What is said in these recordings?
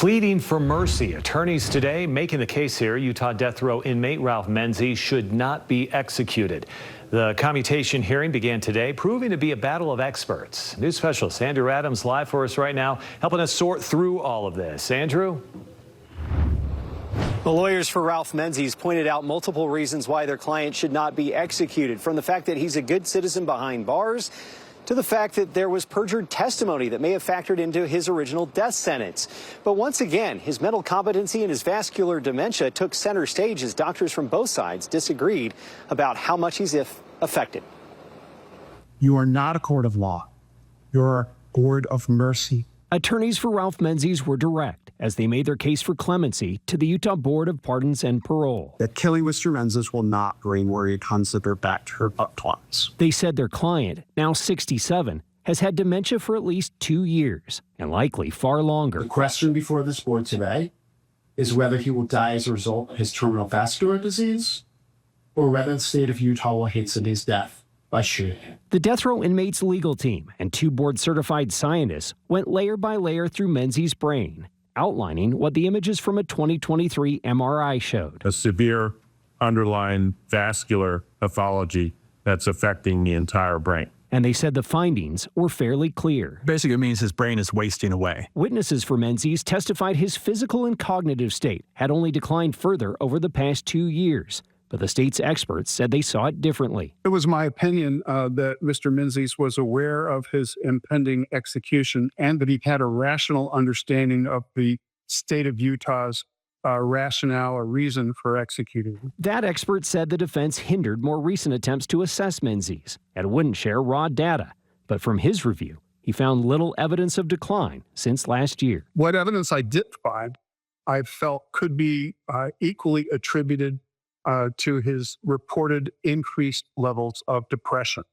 Pleading for mercy. Attorneys today making the case here. Utah death row inmate Ralph Menzies should not be executed. The commutation hearing began today, proving to be a battle of experts. News specialist Andrew Adams live for us right now, helping us sort through all of this. Andrew? The lawyers for Ralph Menzies pointed out multiple reasons why their client should not be executed, from the fact that he's a good citizen behind bars to the fact that there was perjured testimony that may have factored into his original death sentence. But once again, his mental competency and his vascular dementia took center stage as doctors from both sides disagreed about how much he's affected. You are not a court of law. You're a court of mercy. Attorneys for Ralph Menzies were direct as they made their case for clemency to the Utah Board of Pardons and Parole. That killing Mr. Menzies will not bring Maria Consider back to her loved ones. They said their client, now 67, has had dementia for at least 2 years and likely far longer. The question before this board today is whether he will die as a result of his terminal vascular disease or whether the state of Utah will hasten his death by shooting him. The death row inmates' legal team and 2 board-certified scientists went layer by layer through Menzies' brain, outlining what the images from a 2023 MRI showed. A severe underlying vascular pathology that's affecting the entire brain. And they said the findings were fairly clear. Basically, it means his brain is wasting away. Witnesses for Menzies testified his physical and cognitive state had only declined further over the past 2 years. But the state's experts said they saw it differently. It was my opinion that Mr. Menzies was aware of his impending execution and that he had a rational understanding of the state of Utah's rationale or reason for executing him. That expert said the defense hindered more recent attempts to assess Menzies and wouldn't share raw data. But from his review, he found little evidence of decline since last year. What evidence I did find, I felt could be equally attributed to his reported increased levels of depression.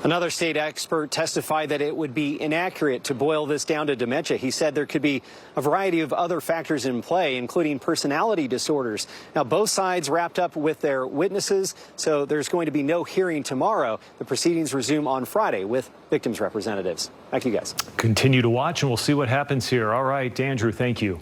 Another state expert testified that it would be inaccurate to boil this down to dementia. He said there could be a variety of other factors in play, including personality disorders. Now, both sides wrapped up with their witnesses, so there's going to be no hearing tomorrow. The proceedings resume on Friday with victims' representatives. Back to you guys. Continue to watch, and we'll see what happens here. All right, Andrew, thank you.